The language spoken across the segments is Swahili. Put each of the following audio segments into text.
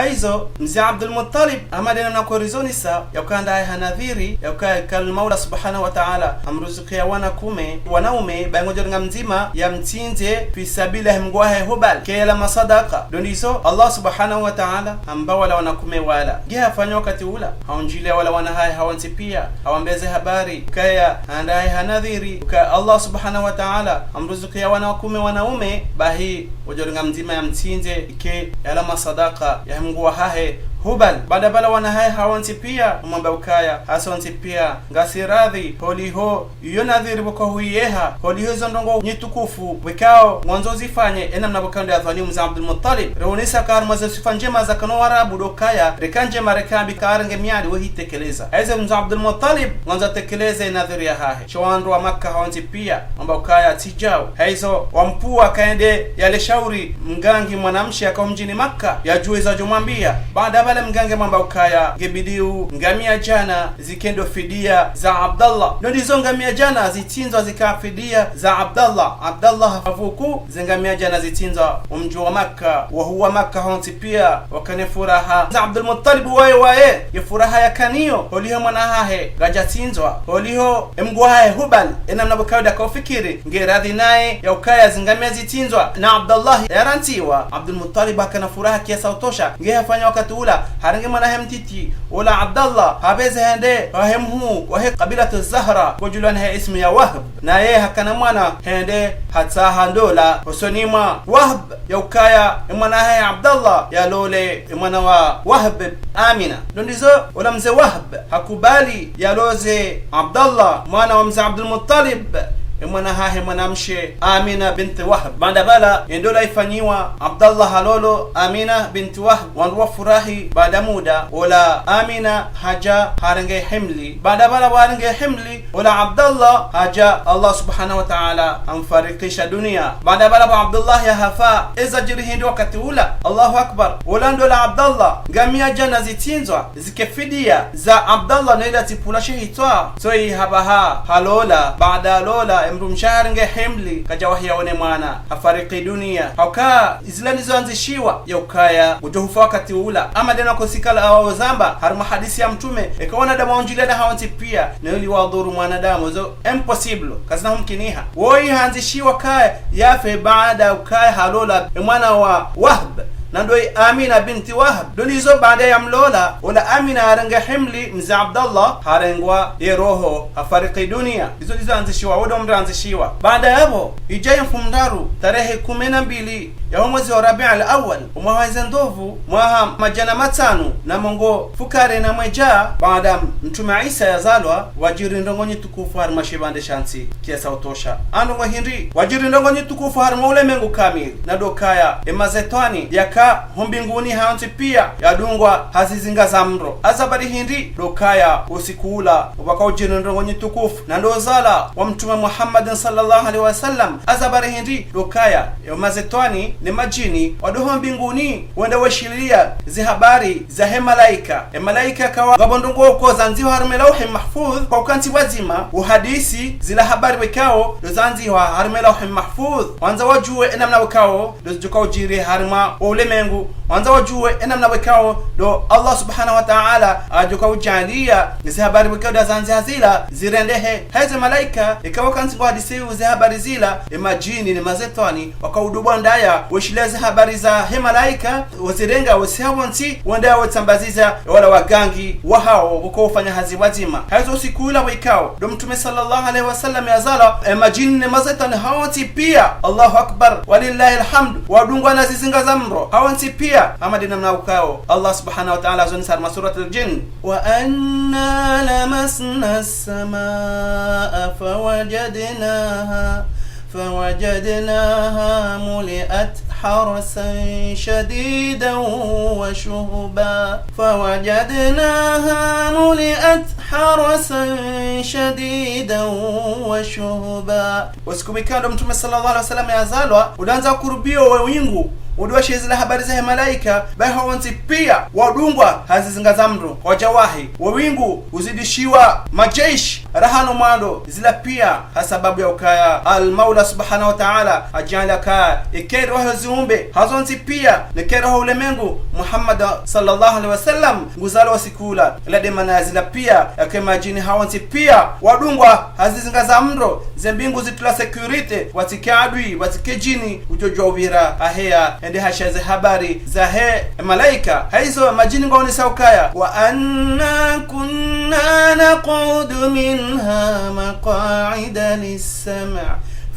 haizo mzee Abdul Muttalib amade na korizonisa yakanda hanadhiri yakal Maula subhanahu wa ta'ala amruzukia wanaume bangojo nga mzima ya mtinze fi sabila mgwahe hubal kela masadaka doniso Allah subhanahu wa ta'ala ambao wala wanakume wala geha fanya wakati ula haonjile wala wanahai hawansi pia hawambeze habari kaya andaye hanadhiri ka Allah subhanahu wa ta'ala amruzukia wanaume bahi wajoringa mzima ya mtinze ike yala masadaka ya mgwahe hubal baada bala wanahai hawansi pia umamba ukaya hasonsi pia ngasiradhi holiho yonadhiri boko huyeha holiho zondongo nyitukufu wikao mwanzo zifanye ena mnabokando ya dhalimu za Abdul Muttalib reunisa karmaze sifanjema za kano warabu dokaya rekanje marekambi karange miadi wahitekeleza aize mza Abdul Muttalib mwanzo tekeleze nadhiri ya hahe chawandru wa Makka hawansi pia umamba ukaya tijao haizo wampua kaende yale shauri mgangi mwanamshi ya mjini Makka ya juwe za jumambia baada bala mgange mamba ukaya gebidiu ngamia jana zikendo fidia za Abdallah ndizo ngamia jana zitinzwa zikafidia za Abdallah hafuku zingamia jana zitinzwa umji wa Makka wa huwa Makka honsi pia wakane furaha za Abdul Muttalib wae ya furaha ya kanio holiho mwanahahe gajatinzwa holiho mgwahe hubal ena mnabukawda kaufikiri ngeradhi naye ya ukaya zingamia zitinzwa na Abdallah yarantiwa Abdul Muttalib akana furaha kiasa utosha ngehafanya wakati ula haringe mwanahe mtiti wala Abdallah habeze hende wahemhu wahe kabilatu Zahra kujulwana he ismu ya Wahb na ye hakana mwana hende hata handola usonima Wahb ya ukaya mwanahe Abdallah ya lole mwana wa Wahb Amina ndizo wala mze Wahb hakubali ya loze Abdallah mwana wa mze Abdul Muttalib mwanahahe mwanamshe Amina binti Wahb banda bala endola ifanyiwa Abdallah halolo Amina binti Wahb wanduwa furahi baada muda wala Amina haja harange himli baada bala warange himli wala Abdallah haja Allah subhanahu wa ta'ala amfarikisha dunia baada bala ba Abdallah ya hafa eza jirihi wakati ula Allahu akbar wala ndola Abdallah ngamia jana zitinzwa zikefidia za Abdallah na ila tipula shehitwa soi habaha halola baada lola emru msharinge himli kaja wahia wane mwana hafariki dunia hauka izilani zoanzishiwa ya ukaya ujohufa wakati ula ama dena kusikala awa zamba haruma hadisi ya mtume ikawana dama onjilena hawanti pia na yuli wadhuru mwanadamu zo impossible kazina humkiniha woi hanzishiwa kaya yafe baada ukaya halola mwana wa Wahb nandoi Amina binti Wahb donizo baada ya mlola wala Amina haranga himli mzee Abdallah harengwa ye roho hafariki dunia hizo anzishiwa wodo mra anzishiwa baada hapo ijaye mfumdaru tarehe 12 ya mwezi wa Rabi' al-awwal umwaza ndovu mwaha majana matano na mongo fukare na mweja baada mtume Isa yazalwa wajiri ndongonyi tukufu har mashibande shansi kiasa utosha ando hindi wajiri ndongonyi tukufu har maule mengu kamili na dokaya emazetwani yaka mbinguni haanzi pia yadungwa hazizinga za mro azabari hindi dokaya usikula wakao jiri ndongonyi tukufu na ndozala wa mtume Muhammad sallallahu alaihi wasallam azabari hindi dokaya emazetwani ni majini wadoho mbinguni wenda washiria zi habari za malaika malaika kawa gabondongo ko zanziwa harme lauhi mahfudh kwa kanti wazima uhadisi zila habari wekao do zanziwa harme lauhi mahfudh wanza wajue enamna wekao do jukao jiri harma ulemengu wanza wajue enamna wekao do Allah subhanahu wa ta'ala ajukao jalia zi habari wekao do zanziwa zila zirendehe haze malaika ikawa kanti hadisi zi habari zila majini ni mazetwani wakaudubwa ndaya washileze habari za malaika wasirenga wasihawanti wanda watambaziza wala wagangi wahao ukofanya hazi wazima hazo sikula wikao ndo mtume sallallahu alaihi wasallam yazala majini mazetan hawanti pia Allahu akbar walillahi alhamd wadungwa na zizinga zamro hawanti pia amadina mnaukao Allah subhanahu wa ta'ala zonisa masurat al-jinn wa anna lamasna as-samaa فوجدناها ملئت حرسا شديدا وشهبا وسكبكان mtume sallallahu alaihi wasallam yazalwa unaanza kurubio wingu udwashe zile habari za malaika bahawonti pia wadungwa hazizingaza mro wajawahi wawingu uzidishiwa majeshi rahano mwando zila pia hasababu ya ukaya al-Maula subhanahu wa ta'ala ajala ka ikero wa ziumbe hazonti pia nekero wa ulemengu Muhammad sallallahu alaihi wasallam nguzalo wasikula ila de manazila pia yakema jini hawonti pia wadungwa hazizingaza mro zembingu zitula security watike adui watike jini ujojwa ubira ahea ende hashaze habari za he malaika haizo majini ngoni saukaya wa anna kunna naqudu minha maqa'ida lis-sam'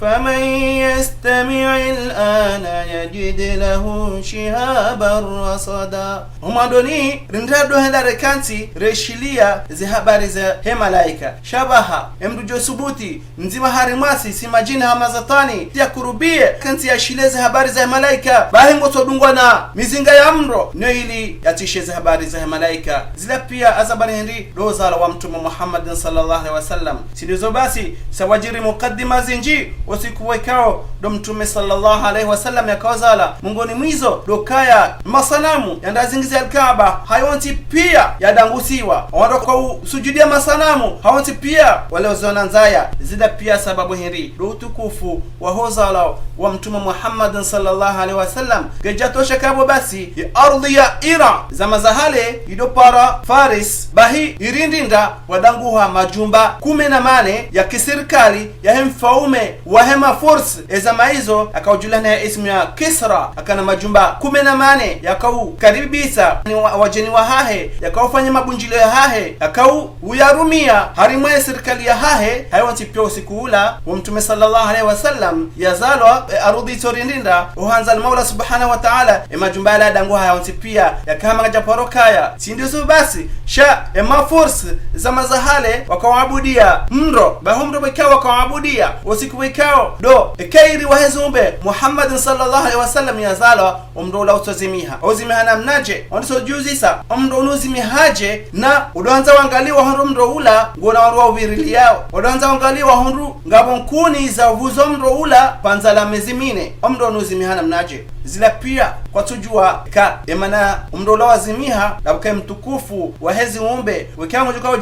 فمن يستمع الآن يجد له شهابا رصدا. Huma doni rindrado henda rekanti reshilia zi habari za he malaika shabaha emrujo subuti nzima harimasi si majina hamazatani tia kurubie kanti ya shileze habari za malaika bahingo todungwa na mizinga ya mro no ili yatishe habari za malaika zila pia azabari hendi dozala wa mtume Muhammad sallallahu alaihi wasallam silizo basi sawajiri mukaddima zinji wasikuwekao do mtume sallallahu alaihi wasallam yakawazala mungoni mwizo dokaya masanamu yandazingiza al-Kaaba hayonti pia yadangusiwa wando kwa sujudia masanamu hawonti pia wale wazona nzaya zida pia sababu hiri do utukufu wa hozala wa mtume Muhammad sallallahu alaihi wasallam gejatosha kabo basi ya ardhi ya Ira zama za hale idopara Faris bahi irindinda wadanguha majumba 18 ya kiserikali ya hemfaume wa hema force ezama hizo akaujulana ya ismu ya Kisra akana majumba 18 yakau karibisa ni wajeni wa hahe yakaufanya mabunjilo ya hahe yakau uyarumia harimwe ya serikali ya hahe hayonti pia usikuula wa mtume sallallahu alaihi wasallam yazalwa arudhi torindinda uhanza al-Maula subhanahu wa ta'ala majumba la dangu hayonti pia yakama japorokaya sindizo basi sha ema force zama za hale wakawaabudia mro bahumro wekao wakawaabudia usiku wekao do kairi wa hezumbe Muhammad sallallahu alaihi wasallam yazalwa umrola utozimiha uzimiha namnaje onso juzisa umro unuzimihaje na udanza wangaliwa honro mro ula ngona warwa uvirili yao udanza wangaliwa honro ngabo nkuni za uvuzo mro ula panzala mezimine umro unuzimiha namnaje zila pia kwa tujua ka emana umrola wazimiha labuka mtukufu wa hezi umbe wekango jukao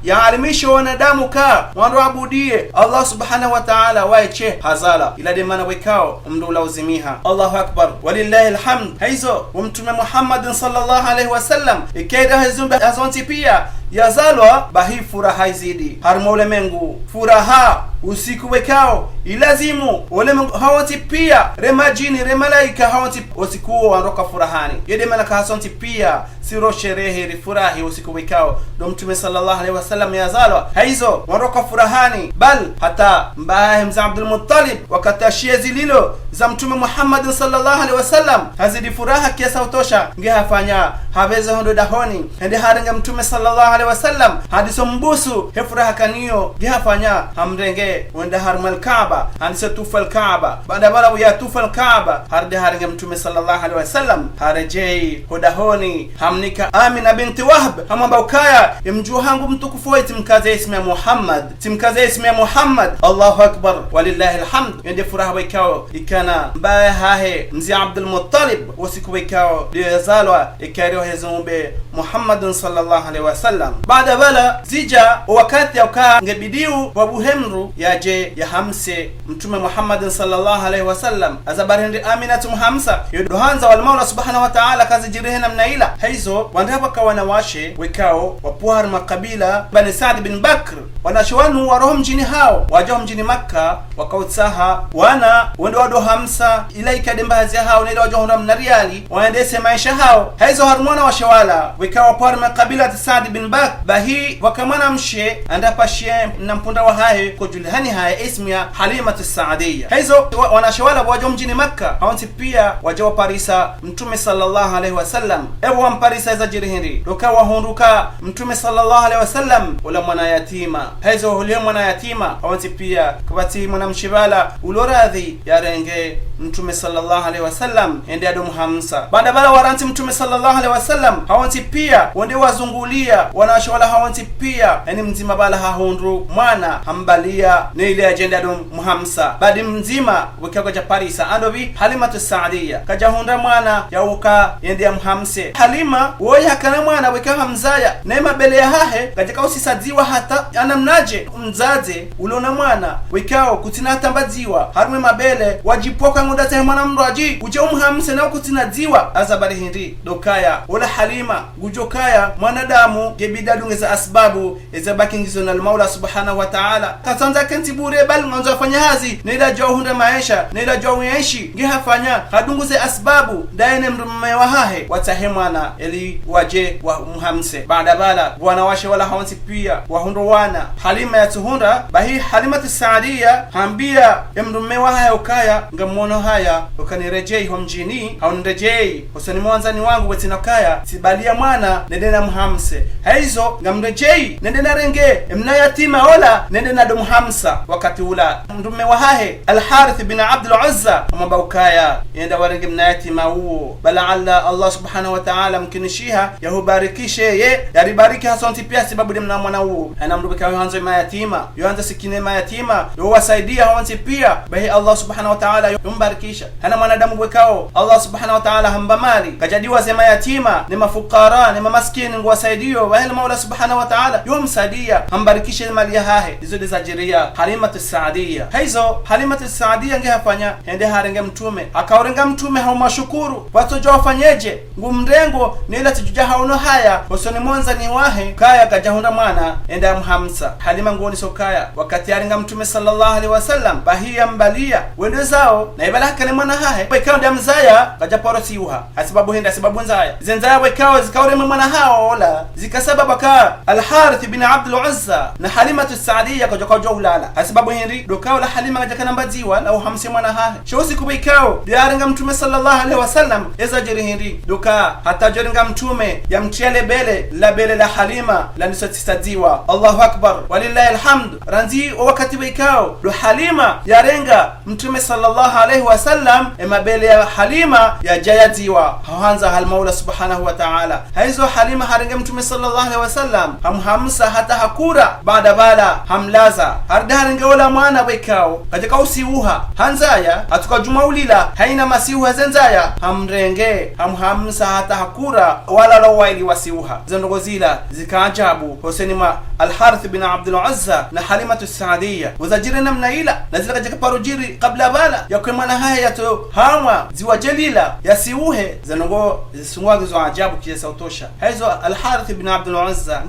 ya alimisho wanadamu ka wando abudie Allah subhanahu wa ta'ala waiche hazala ila demana wekao umrola wazimiha Allahu akbar walillahi alhamd haizo mtume Muhammad sallallahu alaihi wasallam ikaida hezumbe azonti pia yazalwa bahi furaha izidi harmo ulemengu furaha usiku wekao ilazimu ulemengu hawati pia remajini remalaika hawati usiku wanroka furahani yede malaka hasonti pia siro sherehe rifurahi usiku wekao do mtume sallallahu alaihi wasallam yazalwa haizo wanroka furahani bal hata mbahe mza Abdul Muttalib wakatashia zililo za mtume Muhammad sallallahu alaihi wasallam hazidi furaha kiasa utosha ngehafanya habeza hondo dahoni ende harenga mtume sallallahu alaihi wasallam hadiso mbusu hefuraha kaniyo ngehafanya hamrenge wenda harmal Kaaba hadiso tufal Kaaba baada bala ya tufal Kaaba harde harenga mtume sallallahu alaihi wasallam harejei hodahoni hamnika Amina binti Wahb hamamba ukaya mjuhangu mtukufu wetu mkaze ismi Muhammad timkaze ismi Muhammad Allahu akbar walillahi alhamd yende furaha wekao ikana mbaye hahe mzi Abdul Muttalib usiku wekao yazalwa ikariwa hezumbe Muhammad sallallahu alaihi wasallam baada bala zija wakati ukaa ngebidiu wabuhemru yaje ya hamse mtume Muhammad sallallahu alaihi wasallam azabarindi Amina tumhamsa yodohanza wal Maula subhanahu wa ta'ala kazi jirehena mnaila haizo wandapa kawana washe wekao wapuhar makabila bani Saad bin Bakr wanashwanu waroho mjini hao wajao mjini Makka wakautsaha wana wendo wado hamsa ilaika dembazi hao nile wajohona mnariali waendese maisha hao haizo harmona washawala wekao wapuhar makabila Saad bin Bakr bahi wakamana mshe andapa shie na mpunda wa hae kujulihani hae ismu ya Halimatu Saadiyya haizo wanashawala wajao mjini Makka hawanti pia wajao parisa mtume sallallahu alaihi wasallam ebu wamparisa za jirihiri doka wahunduka mtume sallallahu alaihi wasallam ula mwana yatima haizo hulio mwana yatima hawanti pia kubati mwana mshibala uloradhi ya renge mtume sallallahu alaihi wasallam ende ado muhamsa baada bala waranti mtume sallallahu alaihi wasallam hawanti pia wende wazungulia wanawashe wala hawanti pia yani mzima bala hahundru mwana hambalia ne ile agenda ado muhamsa badi mzima wekako cha parisa andovi Halimatu Saadia kaja hunda mwana yauka ende ya muhamse Halima woye hakana mwana weka hamzaya nema bele ya hahe kaja usisadziwa hata anamnaje mzaze ulona mwana wekao kutina tambadziwa harume mabele wajipoka ngoda ta mwana mraji uje umuhamse na kutina dziwa azabari hindi dokaya wala Halima gujokaya mwanadamu gebida dungeza asbabu ezabaki ngizo na Mola subhanahu wa ta'ala katanza kentibure bal mwanzo afanya hazi nila jao hunda maisha nila jao yaishi ngehafanya hadunguze asbabu daene mrume wa hahe watahemwana eli waje wa muhamse baada bala wanawashe wala hawansi pia wahundo wana Halima ya tuhunda bahi Halimatu Saadia hambia mrume wa hahe ukaya ngamono haya ukanirejei homjini haunirejei usani mwanzani wangu wetinakaya sibalia mwana nendena muhamse haizo ngamrejei nendena renge mna yatima ola nendena do muhamsa wakati ula mrume wa hahe Al-Harith bin Abdul Uzza mabawkaya yenda warenge mna yatima huo bala alla Allah subhanahu wa ta'ala mkinishiha yahubarikishe ye yaribariki hasonti pia sababu de mna mwana huo ana mrubika hanzo mayatima yoanza sikine mayatima yowasaidia hawanti pia bahi Allah subhanahu wa ta'ala yumbarikisha ana mwanadamu wekao Allah subhanahu wa ta'ala hamba mali kajadiwa zema yatima ni mafukara ni maskini ngwasaidio bahi Mola subhanahu wa ta'ala yumsaidia hambarikishe mali ya hahe hizo dezajiria Halimatu Saadia hizo Halimatu Saadia ngehafanya ende harenge mtume akaorenga mtume haumashukuru watu jo wafanyeje ngumrengo nila tujuja hauno haya usoni mwanza ni wahe kaya kajahunda mwana enda muhamsa Halima ngoni sokaya wakati arenga mtume sallallahu alaihi wasallam bahia mbalia wende zao na ibala kale mwana hahe wekao ndia mzaya kajaporo siuha sababu henda sababu nzaya zenzaya wekao zikaore mwana hao ola zikasababa ka Al-Harith bin Abdul Uzza na Halimatu Saadia kajoka ulala sababu hendi dokao la Halima kajakana mbaziwa na uhamsi mwana hahe shosi kubikao diarenga mtume sallallahu alaihi wasallam ezajiri hindi doka hata joringa mtume ya mtiele bele la Halima la nisotisadziwa Allahu akbar walillahi alhamd ranzi wakati wikao do Halima yarenga mtume sallallahu alaihi wasallam emabele ya Halima ya jayadziwa haanza hal Mola subhanahu wa ta'ala haizo Halima harenga mtume sallallahu alaihi wasallam hamhamsa hata hakura baada bala hamlaza hardarenga wala mwana wikao katika usiuha hanzaya atukajumaulila haina masiuha zenzaya hamrenge hamhamsa hata hakura wala lawaili wasiuha zondogozila zikaajabu hosenima Al-Harith bin Abdul Uzza na Halimatu Saadia wazajire namna ila na zila katika parujiri kabla bala ya kwemana haya yato hamwa ziwajelila yasiuhe zanongo zisungwagizo ajabu kiesa utosha haizo Al-Harith bin Abdul Uzza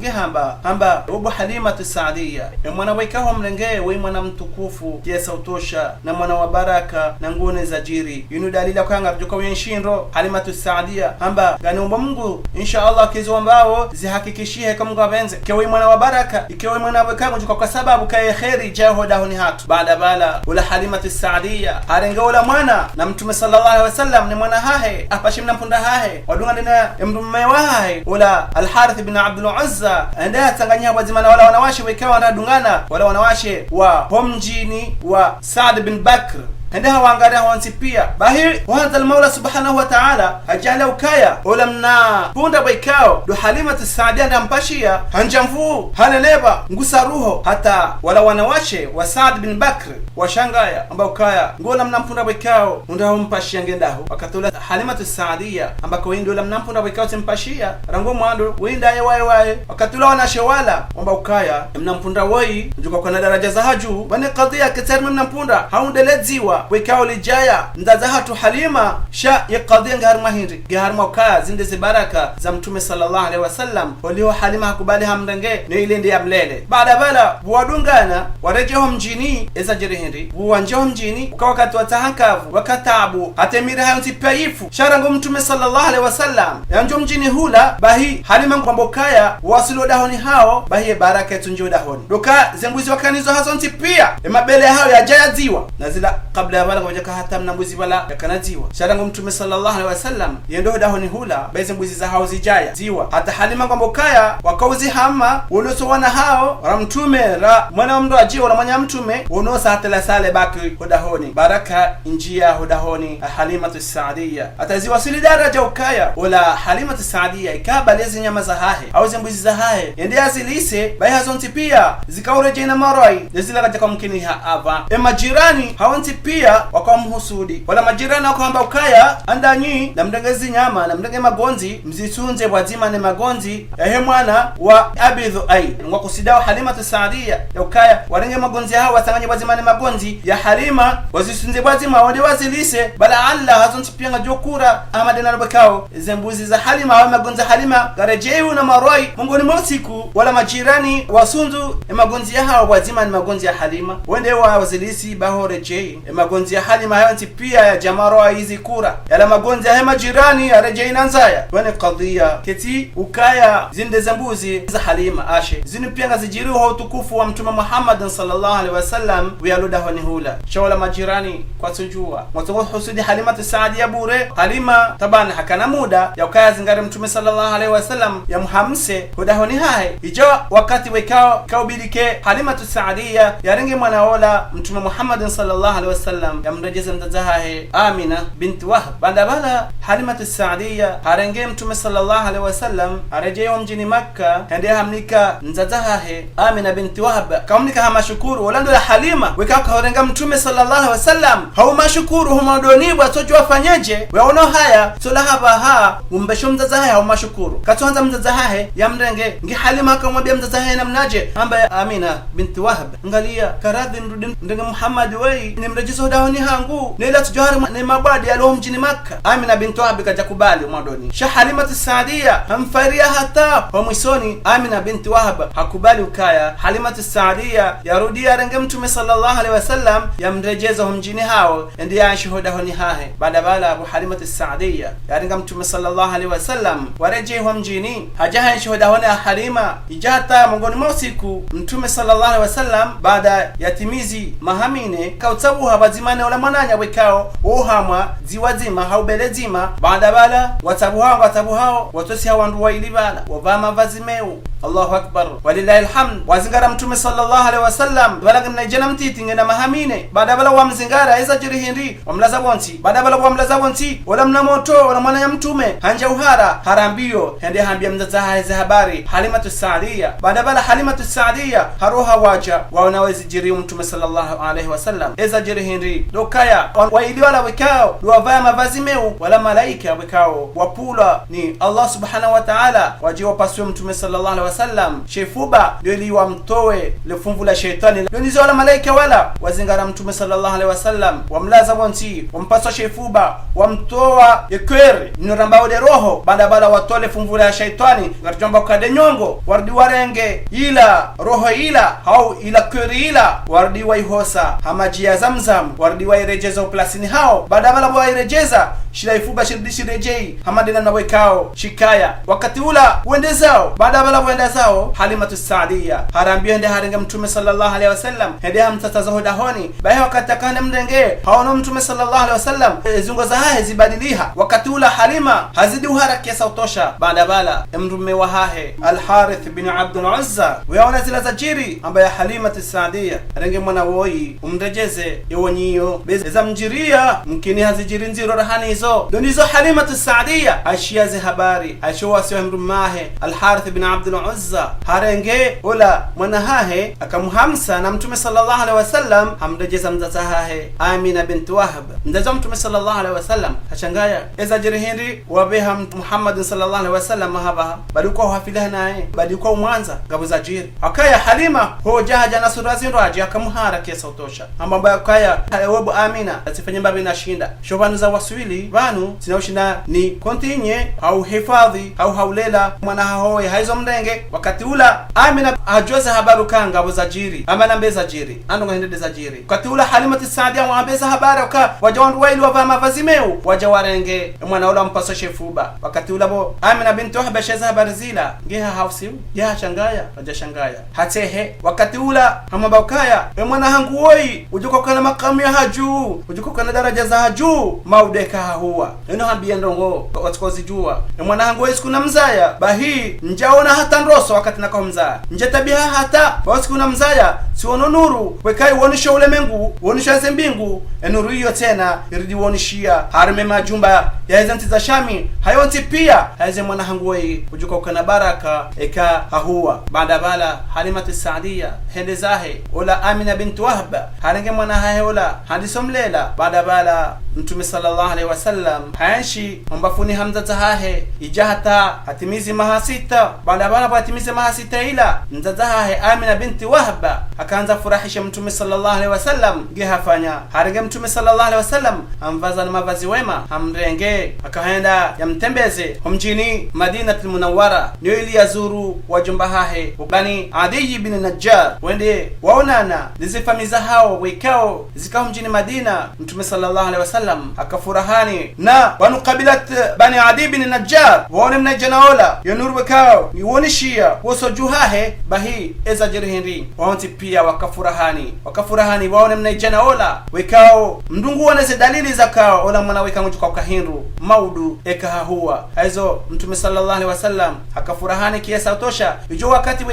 hamba ubu Halimatu Saadia ya mwana wekaho mrenge we mwana mtukufu kiesa utosha na mwana wa baraka na ngune zajiri yunu dalila kwanga joka wenshinro Halimatu Saadia hamba ganomba Mungu insha Allah kizo ambao zihakikishie kama Mungu abenze kewe mwana wa baraka ikewe mwana wekago joka kwa sababu kae khairi jaho dahoni hatu baada bala ula Halimatu Saadia arenga ula mwana na mtume sallallahu alaihi wasallam ni mwana hahe apashi mnampunda hahe wadunga ndena mtume wahe ula Al-Harith bin Abdul Uzza enda tanganya wazima na wala wanawashe wekawa ndadungana wala wanawashe wa homjini wa Saad bin Bakr hende hawangaria hawansi pia bahi wanza Mola subhanahu wa ta'ala hajala ukaya ola mna punda baikao do Halimatu Saadia ndampashia hanjamvu haneleba ngusa ruho hata wala wanawashe wa Saad bin Bakr washangaya ambao kaya ngola mnampunda baikao unda humpashia ngendaho wakatola Halimatu Saadia ambako windo la mnampunda baikao tempashia rango mwando winda wae wakatola wanashe wala ambao kaya mnampunda woi njuka kwa daraja za haju bane qadhiya katarmu mnampunda haundeledziwa wekao lijaya ndaza hatu Halima sha yaqadhi ngarma hindi garma ka zinde zibaraka za mtume sallallahu alaihi wasallam walio Halima hakubali hamrenge ne ile ndiye amlele baada bala wadungana warejeho mjini ezajiri hindi uwanjeho mjini wakati watahankavu wakatabu hatemira hayo tipaifu sharango mtume sallallahu alaihi wasallam yanjo mjini hula bahi Halima kwambokaya wasilo dahoni hao bahi baraka tunjo dahoni doka zembuzi wakanizo hazonti pia emabele hao ya jaya ziwa na zila kabla ya wala wajaka hata mnambuzi wala yakanaziwa sharangu mtume sallallahu alaihi wasallam yendo daho ni hula bezi mbuzi za hao zijaya ziwa hata Halima kwamba kaya wakauzi hama uloso wana hao ra mtume ra mwana mndo ajiwa na mwana mtume unosa hata la sale baki hodahoni baraka njia hodahoni Halimatu Saadia ataziwasili daraja ukaya wala Halimatu Saadia ikaba lezi nyama za hahe au zimbuzi za hahe yende azilise bai hazonti pia zikaureje na maroi zila katika mkini ava majirani hawanti pia wakamhusudi wala majirani wakamba ukaya andanyi na mdengezi nyama na mdenge magonzi mzitunze wazima ne magonzi ehe mwana wa abidhu ai ngwa kusidao Halimatu Saadia ya ukaya warenge magonzi hao wasanganye wazima ne magonzi ya Halima wazitunze wazima wande wazilise bala Allah hazonti pia ngajokura amadena nabakao zembuzi za Halima wa magonzi Halima garejeu na maroi mungoni mosiku wala majirani wasundu magonzi hao wazima ne magonzi ya Halima wende wa wazilisi bahore jei magonzi ya Halima hayanti pia ya jamaro hizi kura yala magonzi ya majirani ya rejei nanzaya wene kadhia keti ukaya zinde zambuzi za Halima ashe zinu pia ngazijiru wa utukufu wa mtume Muhammad sallallahu alaihi wasallam wiyaluda honi hula shawala majirani kwa tujua mwatongo husudi Halimatu Saadia bure Halima tabana hakana muda ya ukaya zingare mtume sallallahu alaihi wasallam ya muhamse huda honi hae ijo wakati wekao kaubidike Halimatu Saadia ya renge mwanaola mtume Muhammad sallallahu alaihi wasallam ya mrejeza mtazahahe Amina binti Wahb bandabala Halimatu Saadia harenge mtume sallallahu alaihi wasallam arejewa mjini Makka hende hamnika mtazahahe Amina binti Wahb kaumnika hamashukuru walando la Halima wekao karenga mtume sallallahu alaihi wasallam haumashukuru humadonibwa sojua fanyeje waono haya sola haba ha umbesho mtazahahe haumashukuru katuanza mtazahahe ya mrenge ngi Halima akamwambia mtazahahe namnaje ambaye Amina binti Wahb ngalia karadhi ndenge Muhammad wei ni mrejizo hodahoni hangu nila tujohari ni mabadi alo mjini Makka Amina binti Wahb kaja kubali mwadoni sha Halimatu Saadia hamfaria hata wa mwisoni Amina binti Wahb hakubali ukaya Halimatu Saadia yarudia renge mtume sallallahu alaihi wasallam ya mrejezo mjini hao ndiye anshuhuda honi hahe baada bala Abu Halimatu Saadia yaringa mtume sallallahu alaihi wasallam wareje wa mjini hajaha anshuhuda honi Halima ijata mongoni mosiku mtume sallallahu alaihi wasallam baada ya timizi mahamine kautabu habazimane wala mwananya wekao uhamwa ziwazima haubelezima baada bala watabu hao watosi hawandu wa ilibala wavama vazimeu Allahu akbar walillahi alhamd wazingara mtume sallallahu alaihi wasallam balaga mnaijana mtiti ngena mahamine baada bala wa mzingara iza jiri hindi wamlaza bonti baada bala wa mlaza bonti wala mnamoto wala mwana ya mtume hanja uhara harambio hende hambia mzaza hizi habari Halimatu Saadia baada bala Halimatu Saadia haroha waja wanawezi jiri mtume sallallahu alaihi wasallam iza jiri hindi dokaya waili wala wekao duwavaya mavazi meu wala malaika wekao wapula ni Allah subhanahu wa ta'ala wajiwa paswe mtume sallallahu alaihi wasallam shefuba ndio iliwa mtowe lefumvu la shetani ndio nizo wala malaika wala wazingara mtume sallallahu alaihi wasallam wamlaza bonti wampaswa shefuba wamtoa yekweri nyorambao de roho baada bala watole fumvu la shetani ngatjomba kade nyongo wardi warenge ila roho ila au ila kweri ila wardi waihosa hamaji ya Zamzam wardi wairejeza uplasini hao baada bala wairejeza shilaifuba shirejei hamadena na wekao shikaya wakati ula uende zao baada bala uende zao Halimatu Saadia harambio hende harenga mtume sallallahu alaihi wasallam hende hamtataza hodahoni bae wakati akane mrenge haono mtume sallallahu alaihi wasallam zungo za hahe zibadiliha wakati ula Halima hazidi uhara kiasa utosha baada bala mtume wa hahe Al-Harith bin Abdul Uzza weona zila zajiri ambaye Halimatu Saadia renge mwana woi umrejeze yewonyiyo beza mjiria mkini hazijiri nziro rahani hizo donizo Halimatu Saadia ashiaze habari ashowa siwa mrumahe Al-Harith bin Abdul Uzza harenge ula mwana hahe akamuhamsa na mtume sallallahu alaihi wasallam hamrejeza mzaza hahe Amina binti Wahb mzaza mtume sallallahu alaihi wasallam hachangaya eza jiri hindi wabeha Muhammad sallallahu alaihi wasallam haba balikuwa hafilaha nae balikuwa mwanza gabuza jiri akaya Halima hojaja na surazi raji akamuhara kesa utosha ambamba akaya webu Amina asifanye mbabi na shinda shobanu za waswili vanu sinaushinda ni kontinye au hifadhi au haulela mwana haoe haizo mrenge wakati ula Amina hajoza habaru kanga buza jiri amana mbeza jiri ando ngende za jiri wakati ula Halimatu Saadia mwambeza habari waka wajawandu wailu wa mavazi meu wajawarenge mwana ula mpaso shefuba wakati ula bo Amina binti Wahb sheza habari zila ngeha hausiu ngeha shangaya raja shangaya hatehe wakati ula hamabakaya mwana hangu woi ujuko kana makamu ya haju ujuko kana daraja za haju maudeka huwa ino hambia ndongo watikozi jua mwana hangu siku na mzaya bahi njaona hata nroso wakati nako mzaya nje tabia hata siku na mzaya siono nuru wekai wonisha ulemengu wonisha zembingu nuru hiyo tena iridi wonishia harime majumba ya hizo za shami hayoti pia haize mwana hangu ujuko kana baraka eka huwa baada bala Halimatu Saadia hende zahe ola Amina bint Wahb harenge mwana hahe ola hadisomlela baada bala Mtume sallallahu alaihi wasallam haanshi mbafuni Hamza tahahe ijahata hatimizi mahasita baada bala hatimizi mahasita ila mzazahe Amina binti Wahb akaanza furahisha Mtume sallallahu alaihi wasallam gehafanya harenge Mtume sallallahu alaihi wasallam amvaza na mavazi wema amrenge akaenda yamtembeze mjini Madinatul Munawwara ndio ili yazuru wajumba hahe Bani Adi bin Najjar wende waonana nizifamiza hao wikao zikao mjini Madina Mtume sallallahu alaihi wasallam akafurahani na wanu kabilat Bani Adi bin Najjar waone mnajanaola yanuru wikao niwonishia wosojuhahe bahi eza jirhinri waonti pia wakafurahani waone mnajanaola wikao mdungu waneze dalili zakao ola mwana wikangu juka ukahinru maudu eka huwa hizo Mtume sallallahu alaihi wasallam akafurahani kiasa utosha ijo wakati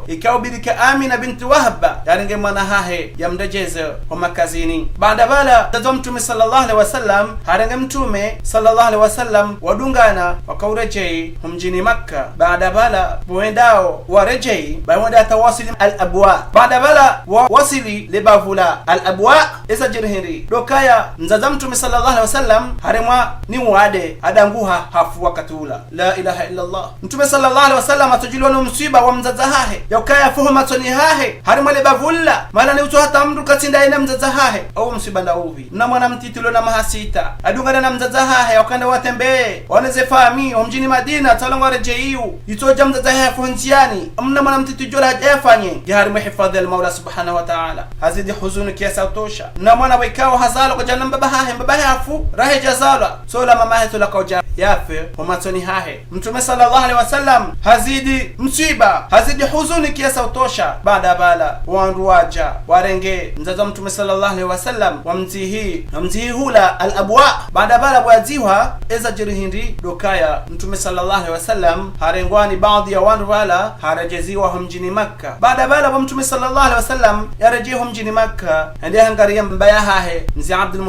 ikao bilika Amina binti Wahb yaringe mwana hahe yamrejeze wa makazini baada bala tazo Mtume sallallahu alaihi wasallam haringe Mtume sallallahu alaihi wasallam wadungana wakaurejei mjini Makka baada bala boendao warejei baada tawasili al-abwa baada bala wasili libavula al-abwa isa jirhiri dokaya mzaza Mtume sallallahu alaihi wasallam haremwa ni wade adanguha hafu wakatula la ilaha illa Allah Mtume sallallahu alaihi wasallam atujiliwa na msiba wa mzaza hahe yakaya fuhuma toni hahe harima lebavulla mala ni uto hata mdu katinda ina mzaza hahe au msiba ndauvi na mwana mtitulo na mahasita adungana na mzaza hahe yakanda watembe waneze fami mjini Madina talongo rejeiu itoja mzaza hahe funziani amna mwana mtitujola hajafanye ya harima hifadhi al-Maula subhanahu wa ta'ala hazidi huzuni kiasa utosha na mwana wikao hazalo kwa jana baba hahe afu rahe jazala sola mama hahe tulaka uja yafe humatoni hahe Mtume sallallahu alaihi wasallam hazidi msiba hazidi huzuni kiasa utosha baada bala wanruaja warenge mzaza Mtume sallallahu alaihi wasallam wamzihi hula al-abwa baada bala waziwa eza jirihindi dokaya Mtume sallallahu alaihi wasallam harengwani baadhi ya wanruala harajeziwa mjini Makka baada bala wa Mtume sallallahu alaihi wasallam yarejeho mjini Makka ndiye hangaria mbaya hahe mzi Abdul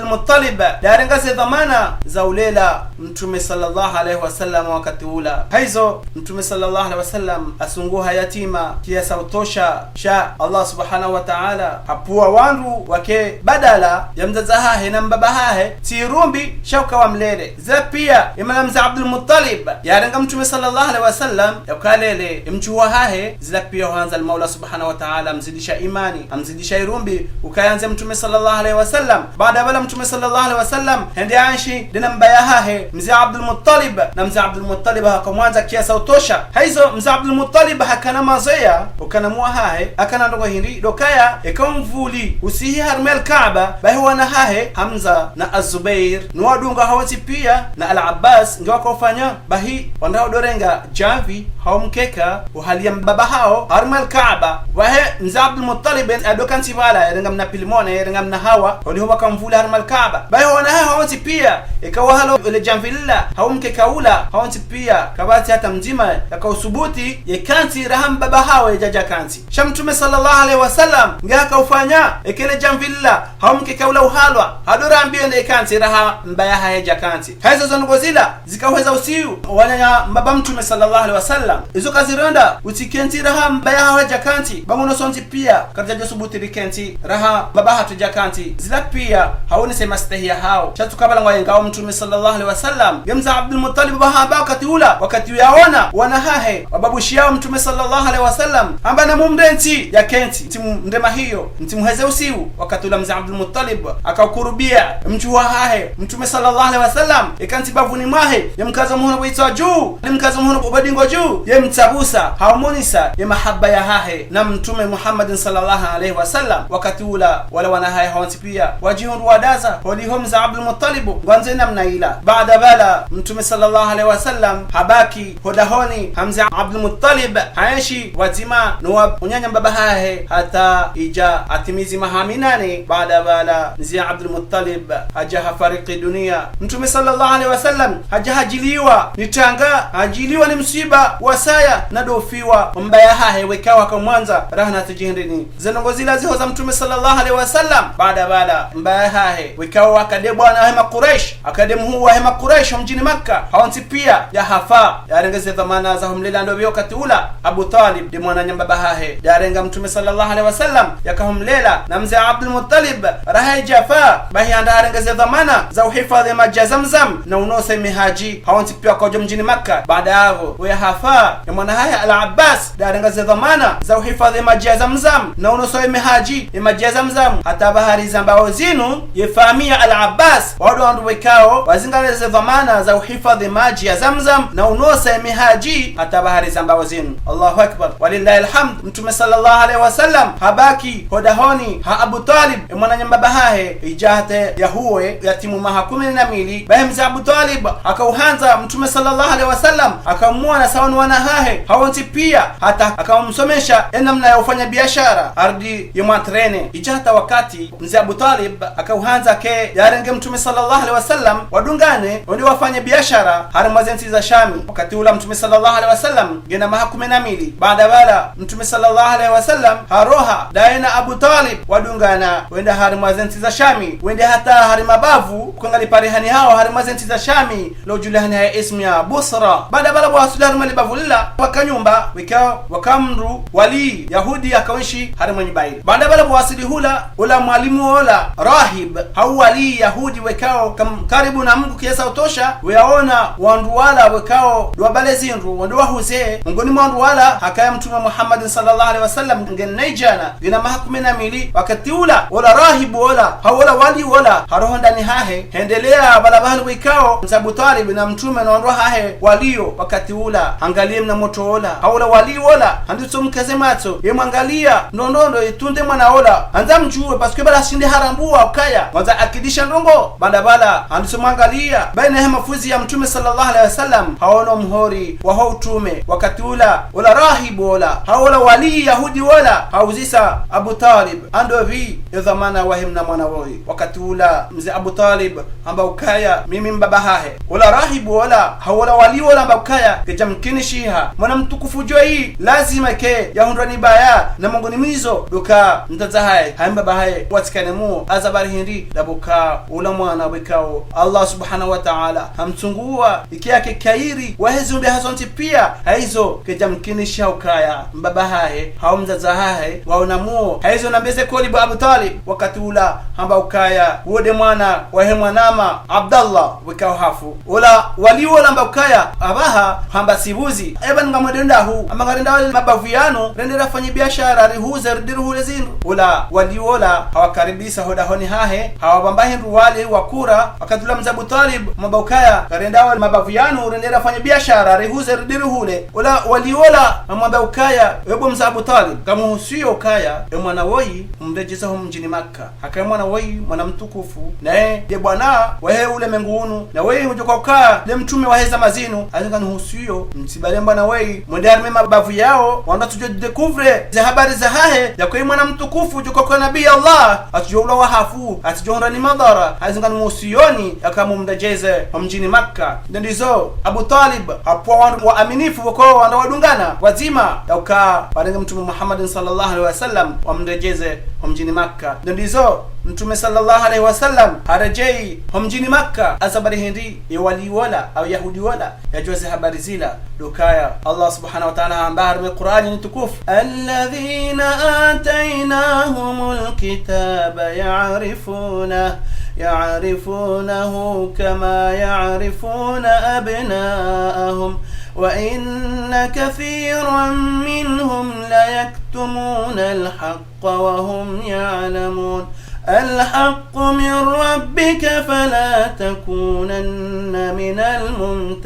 Muttalib yarenga dhamana za ulela Mtume sallallahu alaihi wasallam wakati ula hizo Mtume sallallahu alaihi wasallam asunguha yatima kiasa utosha sha Allah subhanahu wa ta'ala apua wandu wake badala ya mzaza hahe na mbaba hahe tirumbi shauka wa mlele za pia imana mza Abdul Muttalib yarenga Mtume sallallahu alaihi wasallam yakalele mchuwa hahe zila pia huanza al-Maula subhanahu wa ta'ala mzidisha imani amzidisha irumbi ukayanze Mtume sallallahu alaihi wasallam baada wala Mtume sallallahu alaihi wasallam hende anshi dina mbaya hahe mza Abdul Muttalib na mza Abdul Muttalib hakamwanza kiasa utosha hizo mza Abdul Muttalib hakana mazoea ukana muahahe akana ndogo hindi dokaya ekamvuli usihi harmel Kaaba bahi wana hahe Hamza na Az-Zubair nuwadunga hawati pia na Al-Abbas ndio wakofanya bahi wandao dorenga javi hawmkeka uhalia mbaba hao harmel Kaaba wahe mza Abdul Muttalib adokanti wala yenga mna pilimone yenga mna hawa waliho wakamvuli harmel Kaaba bahi wana hahe hawati pia ikawahalo ile jamvilla hawmkeka ula hawati pia kabati hata mzima yakausubuti yekanti raham baba hawe jaja kanti Mtume sallallahu alaihi wasallam ngaka ufanya ekele jamvilla hamke kaula uhalwa hadora ambio ne kanti raha mbaya haye jakanti hizo zonugozila zikaweza usiu wanyanya mbaba Mtume sallallahu alaihi wasallam izo kazironda utikenti raha mbaya hawe jakanti bangono sonti pia kajaja subuti rikenti raha baba hatu jakanti zila pia hauni sema stahia hao chatu kabala ngao Mtume sallallahu alaihi wasallam gemza Abdul Muttalib bahaba wakati yaona wana hahe wababushi yao Mtume sallallahu alaihi wasallam amba na mumdenti ya kenti timu ndema hiyo mtimuheze usiu wakati ula mza Abdul Muttalib akakurubia mchuwa hahe Mtume sallallahu alaihi wasallam ikanti bavuni mahe yamkaza muhono bwaitwa juu limkaza muhono badingo juu yemtabusa haumonisa ya mahaba ya hahe na mtume Muhammad sallallahu alaihi wasallam. Wakati ula wala wanahaye hawansi pia wajihundu wadaza walihomza Abdul Muttalib gwanze namna ila. Baada bala mtume sallallahu alaihi wasallam habaki hodahoni Hamza Abdul Muttalib haishi wazima nuwa unyanya mbaba hahe hata ija atimizi mahaminane. Baada bala Mzee Abdul Muttalib hajaha fariki dunia. Mtume sallallahu alaihi wasallam hajahajiliwa nitanga hajiliwa ni msiba wasaya na dofiwa mbaya hahe wekawa kwa mwanza rahna tujihindini zenongozila ziho za mtume sallallahu alaihi wasallam. Baada bala mbaya hahe wekawa wakadebwa na hema Quraysh akademu wa hema Quraysh mjini Makka hawansi pia ya hafa yarengeze dhamana za humlela ndo wakati ula Abu Talib di mwana nyamba hahe yarenga mtume sallallahu alaihi wasallam yakahumlela na Mzee Abdul Muttalib rahe jafa bahi anda yarengeze dhamana za uhifadhi maji ya Zamzam na unose mihaji hawansi pia kwa mjini Makka. Baada yao wa hafa ya mwana hahe Al-Abbas yarengeze dhamana za uhifadhi maji ya Zamzam na unose mihaji ya maji ya Zamzam hata bahari zambao zinu yefahamia Al-Abbas wadu wandu wekao wazingaleze dhamana za uhifadhi maji ya Zamzam na unose mihaji hata bahari zambao zinu. Allahu akbar walillahi alhamd. Mtume sallallahu alaihi wasallam habaki hodahoni ha Abu Talib mwana nyamba hahe ijate ya huwe yatimu maha 12 bahe Mzee Abu Talib akauhanza mtume sallallahu alaihi wasallam akamuona sawa wana hahe hawanti pia hata akamsomesha namna ya ufanya biashara ardi yematrene ijata. Wakati Mzee Abu Talib akauhanza ke yarenge mtume sallallahu alaihi wasallam wadungane ndio wafanye biashara harimwazenzi za Shami. Wakati ula mtume sallallahu alaihi wasallam gena maha 12. Baada bala mtume sallallahu alaihi wasallam haroha daina Abu Talib wadungana wenda harimwazenzi za Shami wenda hata harimabavu kungali parihani hao harimwazenzi za Shami lo julahani ya ismi ya Busra. Baada bala wasula harimabavu lila wakanyumba wakamru wali Yahudi akawaishi harimwanyibaili. Baada bala wasili hula ula mwalimu ola rahib hau wali Yahudi wekao karibu na Mungu kiasa utosha weaona wandu wala wekao duwabale zinru wandu wahuze mungoni mwandu wala hakaya mtume Muhammad sallallahu alaihi wasallam ngennaijana gina maha 12. Wakati ula wala rahibu wala hawala wali wala harohonda ni hahe hendelea bala bahali wekao Mzee Abu Talib na mtume na wandu hahe walio. Wakati ula angalie mna moto wala hawala wali wala handito mkazemato yemwangalia ndondo itunde mwana wala anza mjue paske bala shinde harambua ukaya waza akidisha ndongo. Baada bala handito mwangalia baina ya mafuzi ya mtume sallallahu alaihi wasallam haona mhori wa utume. Wakati ula wala rahibu wala hawala wali Yahudi wala hauzisa Abu Talib ando vi dhamana wahimna mwana woi. Wakati ula Mzee Abu Talib amba ukaya mimi mbaba hahe wala rahibu wala hawala wali wala amba ukaya kejamkini shiha mwana mtukufu jua hii lazima ke yahundani baya na mongoni mizo duka mtaza hae mbaba hae watikane mu azabari hindi dabuka ula mwana wekao Allah subhanahu wa ta'ala hamtungua ikiake kairi wahezi umbe hazonti pia haizo kejamkini shiha ukaya mbaba hae haumzaza hae waunamuo haizo nambeze koli bu Abu Talib. Wakati ula hamba ukaya uode mwana wahe mwanama Abdallah wekao hafu ula wali wala hamba ukaya abaha hamba sibuzi eba nga mwedenda huu ama nga renda wale mabavu yanu rendera fanyi biashara rihuze ridiru hule zinu ula wali wala hawakaribisa hoda honi hahe hawabambahi ruwali wakura. Wakati ula Mzee Abu Talib maba ukaya karenda wale mabavu yanu rendera fanyi biashara rihuze ridiru hule ula wali wala maba ukaya webo Mzee Abu Talib kama husuyo ukaya mwana woi umrejeza hu mjini Makka haka mwana woi mwana mtukufu nae de bwana wahe ule mengunu na wei ujoka ukaa le mtume waheza mazinu azinga nuhusuyo msibalemba na wei mwendari mema bavu yao wanda tujo dekuvre za habari za hahe ya kwa mwana mtukufu ujoka kwa nabii Allah atujo ula wahafu atujo honra ni madhara azinga nuhusuyoni ya kama umrejeze wa mjini Makka. Ndizo Abu Talib hapo wandu wa aminifu wako wanda wadungana wazima ya ukaa warenga mtume Muhammad sallallahu alaihi wasallam wamrejeze wa mjini Makka. Ndizo mtume sallallahu alaihi wasallam harejei mjini Makka azabari hindi ya wali wala au Yahudi wala yajuze habari zila dukaya. Allah subhanahu wa ta'ala ambahar min Qur'ani nitukufu alladhina atainahumul kitaba ya'rifunahu kama ya'rifuna abna'ahum wa inna kathiran minhum la yaktumuna al-haqqa wa hum ya'lamun الحق من ربك فلا تكونن من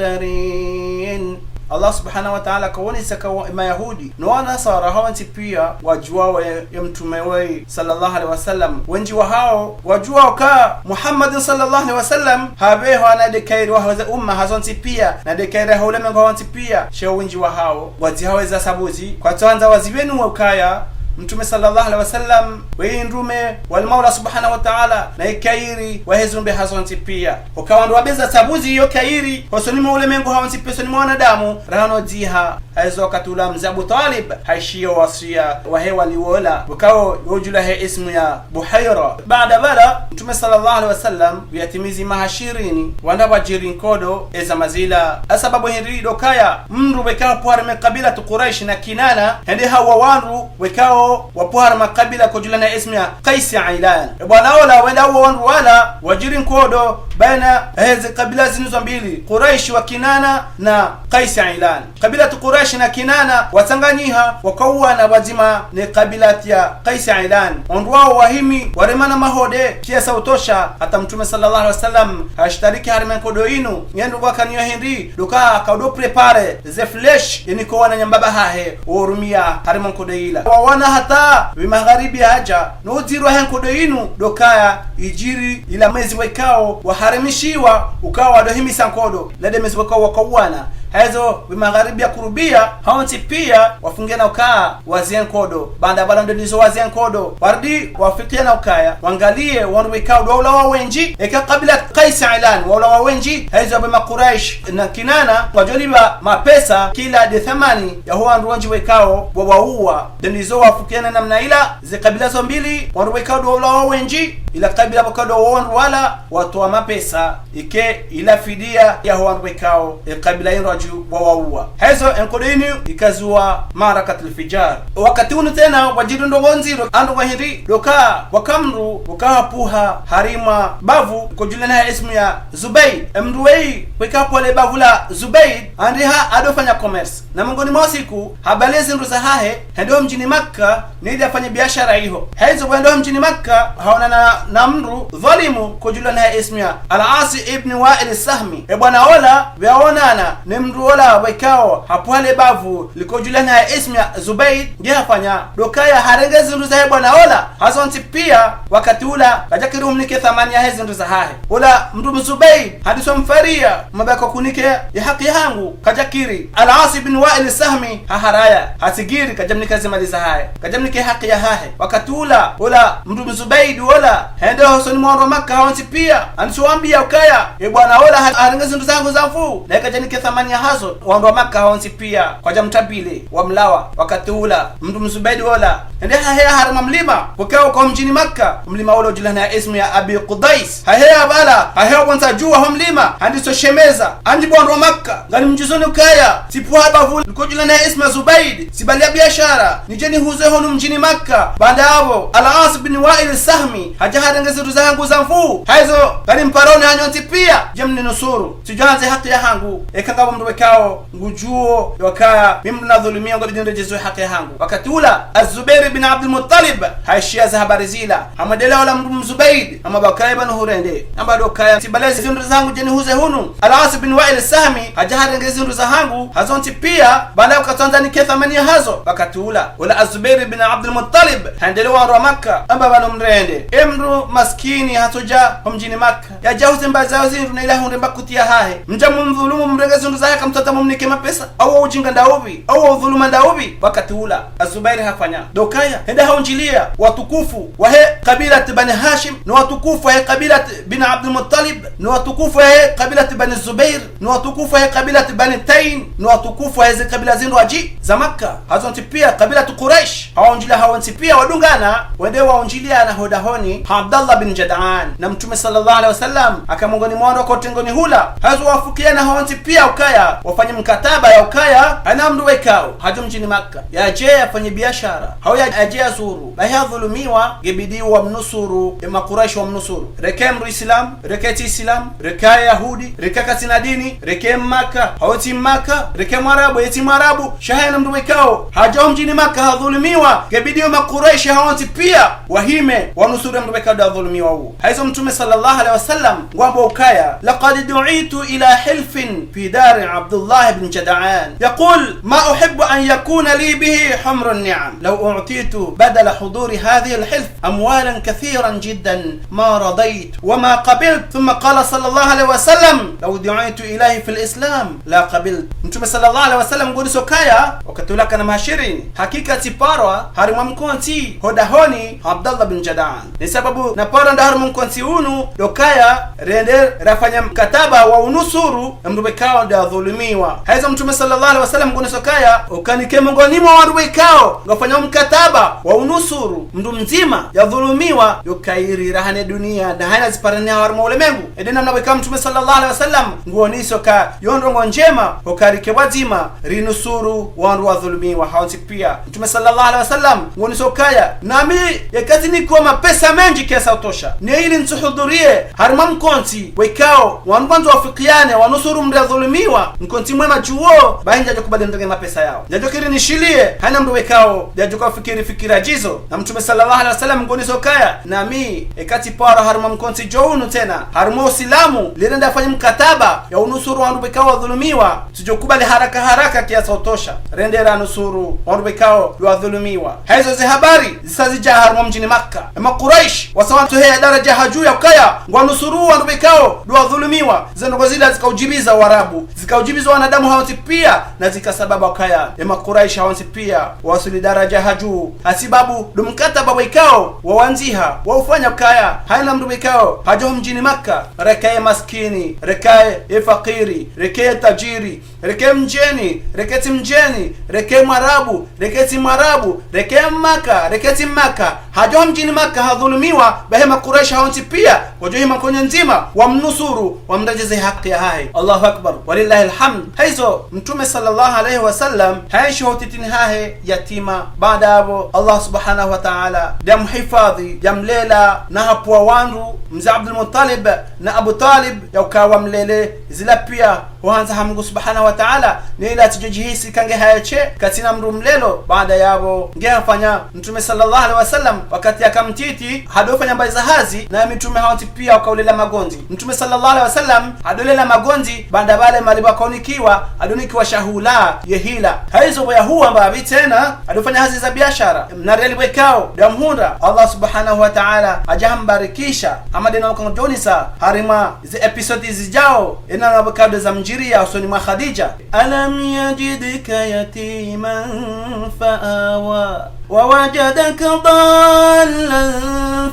الممترين. Allah subhanahu wa ta'ala kaonisa kwa mayahudi no wanasara hawanti pia wajua ya mtume wei sallallahu alaihi wasallam wenji wa hao wajua ka Muhammad sallallahu alaihi wasallam habeho ana dekairi wa haza umma hazonti pia na dekairi haule mengo hawanti pia sheo wenji wa hao wazihaweza sabuzi kwa tuanza wazibenu wakaya mtume sallallahu alaihi wasallam weindume wal Maula subhanahu wa ta'ala na ikairi wahezumbe hazonti pia ukawandu wabeza sabuzi hiyo kairi hosonima ule mengo hawanti pesa ni mwanadamu rano jiha aizo katula mzabu Talib haishio wasia wahewa liwola wakao yojula he ismu ya Buhaira baada bala mtume sallallahu alaihi wasallam yatimizi mahashirini wanda wajirin kodo eza mazila asababu henri dokaya mndu wekao puharme kabila tu Quraish na Kinana hende hawa wandu wekao wapuhara makabila kujula na ismu ya Qais Ailan bwana wala wenda wandu wala wajirin kodo baina hizi kabila zinizo mbili Quraish wa Kinana na Qais Ailan kabila tu Quraish na Kinana watanganyiha wakawa na wazima ni kabila ya Qais Ailan ondwao wahimi waremana mahode kiasa utosha hata mtume sallallahu alaihi wasallam ashtariki harima kodo inu ngendo wakaniyo henri doka kaudo prepare ze flesh yani ko wana nyambaba hahe urumia harima kodo ila wana hata magharibi haja no ziro hen kodo inu dokaya ijiri ila mwezi wekao waharimishiwa ukawa dohimi sankodo lede mwezi wekao wakawana hazo magharibi ya kurubia hawanti pia wafungia na ukaa wazien kodo banda balando nizo wazien kodo wardi wafikia na ukaya wangalie wanwekao wala wawenji eka kabila Qais Ailan wala wawenji hazo bima Quraish na Kinana wajoliba mapesa kila de thamani ya huwa wanji wekao wawaua nizo wafikiana namna ila ze kabila zo mbili wanwekao wala wawenji ila kabila bakado wala watu wa mapesa ike ila fidia ya huwa wanwekao kabila ino wawaua hazo enkodini ikazua marakatul fijar wakati unu tena wajiru ndongonziro ando wahiri doka wakamru wakapuha harima bavu kujulana ismu ya Zubayd mruwei wekapole bavu la Zubayd andiha adofanya commerce na mngoni mosiku habalezi nduza hahe hendo mjini Makka nidi afanye biashara hiyo hazo wendo mjini Makka haona na mru dhalimu kujulana ismu ya Al-As ibn Wa'il Sahmi bwana wala waonana mru wala wekao hapwale bavu likojulana ismu ya Zubayd ngefanya dokaya harengezi nduza bwana wala hazonti pia wakati ula kajakiru mnike thamani ya hizo nduza hahe wala mru Zubayd hadiso mfaria mabako kunike ya haki yangu kajakiri Al-As ibn Wa'il Sahmi haharaya hasigiri kajamnika zimaliza haya kajamnike haki ya hahe wakati ula wala mru Zubayd wala hendo hosoni mwa Makka hawanti pia ansuambia ukaya bwana wala harengezi nduza zangu zafu na kajanike thamani ya hazo wandu wa Makka hawansi pia kwa jamtabile wa mlawa wakati ula mtu Zubayd wala ndio haya harama mlima wakao kwa mjini Makka mlima ule ujulana ismu ya Abi Qudais haya bala haya kwanza jua wa mlima hadi so shemeza andi bwana wa Makka ngani mjuzoni ukaya sipwa bavu likojulana ismu ya Zubayd sibalia biashara nijeni huze honu mjini Makka baada hapo Al-As ibn Wa'il Sahmi haja harengeze ruza yangu zanfu haizo ngani mparoni hanyonti pia jamni nusuru sijanze haki ya hangu ekanga mtu wekao ngujuo wakaya mimi nadhulumia ngabidi ndejezo haki yangu wakati ula Az-Zubair ibn Abdul Muttalib haishia za habari zila amadela wala mtu Zubayd ama bakaya bana hurende amba dokaya sibalezi zindu zangu jeni huze hunu Al-As ibn Wa'il Sahmi hajahari ngezi zindu zangu hazonti pia baada ukatanza ni thamani hazo wakati ula wala Az-Zubair ibn Abdul Muttalib handele wa Makka amba bana mrende emru maskini hatoja mjini Makka ya jauze mbazao zindu na ila hunde mbakutia hahe mjamu mdhulumu mrengezi zindu zake kamtata mumnike mapesa au ujinga ndaubi au dhuluma ndaubi wakati ula Az-Zubair hafanya dokaya henda haunjilia watukufu wa he kabila Bani Hashim na watukufu he kabila bin Abdul Muttalib na watukufu he kabila Bani Zubair na watukufu he kabila Bani Tayn na watukufu he kabila zindu aji za Makka hazonti pia kabila Quraish haunjilia hawanti pia wadungana wende waunjilia na hodahoni Abdullah bin Jad'an na mtume sallallahu alaihi wasallam akamongoni mwando kwa tengoni hula hazo wafukia na hawanti pia ukaya wafanye mkataba ya ukaya ana mdu wekao hajo mjini Makka ya je afanye biashara hao ya aje azuru bahe dhulumiwa gebidi wa mnusuru makuraish wa mnusuru reke mru islam reke islam reke yahudi reke katina dini reke maka hawati maka reke mwarabu yeti mwarabu shahana mndu wekao haja mjini maka hadhulumiwa gebidi wa makuraish hawati pia wahime wanusuru mndu wekao dhulumiwa huo. Haizo mtume sallallahu alaihi wasallam ngwambo ukaya laqad du'itu ila hilfin fi dari Abdullah ibn Jada'an yaqul ma uhibbu an yakuna li bihi humru an-ni'am law u'titu badala huduri hadhihi al-hilf amwalan kathiran jiddan ma radayt wa ma qabilt. Thumma qala sallallahu alaihi wasallam law du'itu ilahi fi al-islam la qabilt. Mtume sallallahu alaihi wasallam ngoniso kaya wakatulaka na mashirini hakika tiparwa harimwa mkonti hodahoni Abdullah ibn Jada'an ni sababu na para ndahar mkonti unu dokaya rende rafanya mkataba wa unusuru mrubekao da dhulumiwa. Haizo mtume sallallahu alaihi wasallam ngoniso kaya ukanike mongoni mwa warubekao ngafanya mkataba wa unusuru mndu mzima ya dhulumiwa yokairi rahane dunia na haina ziparania harma ulemengu edena mnaweka mtume sallallahu alaihi wasallam ngoniso ka yondrongo njema ukarike wazima rinusuru wandu wa dhulumiwa hawansi pia. Mtume sallallahu alaihi wasallam ngoniso kaya nami yakati niko mapesa menji kiasa utosha ni ili nsuhudurie harma mkonti wekao wanbanzo wafikiane wanusuru mndu dhulumiwa mkonti mwema juo bahinja jokubali ndenge mapesa yao jajokiri nishilie hana mndu wekao jajoka fikira jizo. Na mtume sallallahu alaihi wasallam ngoniso kaya nami ekati para harma mkonti jounu tena harma usilamu lirenda afanye mkataba ya unusuru wandu wekao dhulumiwa tujokubali haraka kiasa utosha rendera nusuru wandu wekao dhulumiwa. Hizo zi habari zisazija harma mjini Makka ama Quraish wasawa tuhe daraja haju ya kaya ngwanusuru wandu wekao dhulumiwa zenogo zile zikaujibiza warabu zikaujibiza wanadamu hawati pia na zikasababa kaya ama Quraish hawati pia wasuli daraja haju hasibabu dumkataba wekao wawanziha waufanya kaya haina mndu wekao hajo mjini Makka rekaye maskini rekaye fakiri rekaye tajiri rekaye mjeni reketi mjeni rekaye mwarabu reketi mwarabu rekaye Makka reketi Makka hajo mjini Makka hadhulumiwa bahema Quraish hawati pia wajohima kwenye nzima wamnusuru wamrejeze haki ya hai. Allahu akbar walillahi alhamd. Haizo mtume sallallahu alaihi wasallam haishi hotitini hahe yatima baada hapo Allah subhanahu wa ta'ala damhifadhi jamlela na hapo wandu mzee Abdul Muttalib na Abu Talib yaukawa mlele zila pia huanza Mungu subhanahu wa ta'ala ni ila tujihisi kange hayache katina mru mlelo baada yabo ngefanya mtume sallallahu alaihi wasallam wakati akamtiti hadofanya mbaiza hazi na mitume hawati pia wakaulela magonzi. Mtume sallallahu alaihi wasallam adolela magonzi banda bale maliba kaunikiwa adonikiwa shahula yehila haizo boya huwa mbabi tena adofanya hazi za biashara mnareli wekao damhunda Allah subhanahu wa ta'ala ajahambarikisha amadena wakonjonisa harima zi episodi zijao ina nabakado za mjiria usoni mwa Khadija alam yajidika yatiman fa'awa ووجدك ضالا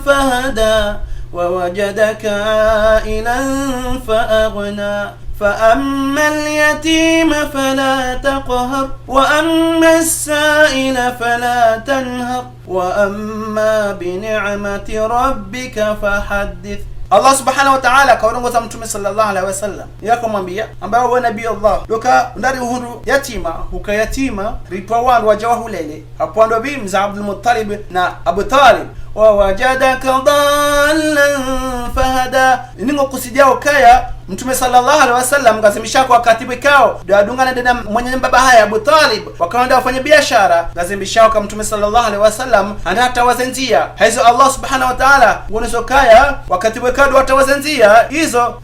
فهدى ووجدك عائلا فأغنى فأما اليتيم فلا تقهر وأما السائل فلا تنهر وأما بنعمة ربك فحدث. Allah subhanahu wa ta'ala kaongoza mtume sallallahu alaihi wasallam yako mwambia ambao wa nabii Allah doka ndari uhuru yatima hukayatima ripawan wajawahulele hapo ndo bi mza Abdul Muttalib na Abu Talib wa wajadaka dallan fahada ningo kusidiao kaya mtume sallallahu alaihi wasallam gazimisha kwa katibu kao dadungana dena mwenye baba haya Abu Talib wakaenda wafanya biashara gazimisha kwa mtume sallallahu alaihi wasallam anata wazenzia hizo Allah subhanahu wa ta'ala ngoneso kaya wakatibu kao watawazenzia hizo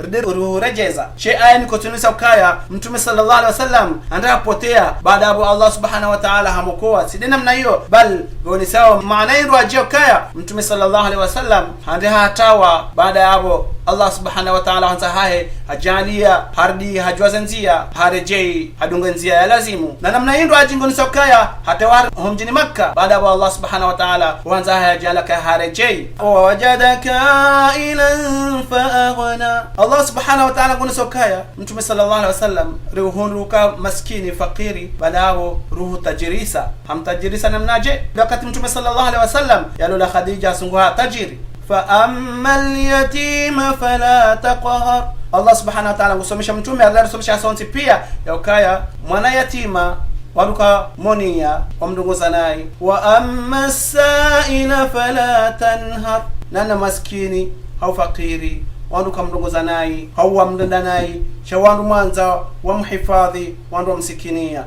rejeza shay'an ni kutunisha kaya mtume sallallahu alaihi wasallam anapotea baada ya Allah subhanahu wa ta'ala hamokoa sidena mna hiyo bal ngonisao maana hiyo ajio kaya mtume sallallahu alaihi wasallam hatawa baada ya Allah subhanahu wa ta'ala hanza hae hajalia hardi hajwazanzia harejei hadungenzia ya lazimu na namna hiyo ajingoni sokaya hatawar mjini Makka baada ya Allah subhanahu wa ta'ala hanza hae hajalaka harejei wa wajadaka ilan fa'aghna. Allah subhanahu wa ta'ala ngoni sokaya mtume sallallahu alaihi wasallam ruhunuka maskini fakiri badao ruhu tajirisa hamtajirisa namnaje wakati mtume sallallahu alaihi wasallam yalola Khadija sunguha tajiri فأما اليتيم فلا تقهر. Allah subhanahu wa ta'ala ngusomesha mtume Allah rusomesha asonti pia yaukaya mwana yatima waduka monia wamdongoza naye. Wa amma saila fala tanhar, nana maskini au fakiri wandu kamdongoza naye au wamdenda naye, shawandu mwanza wamhifadhi wandu wamsikinia.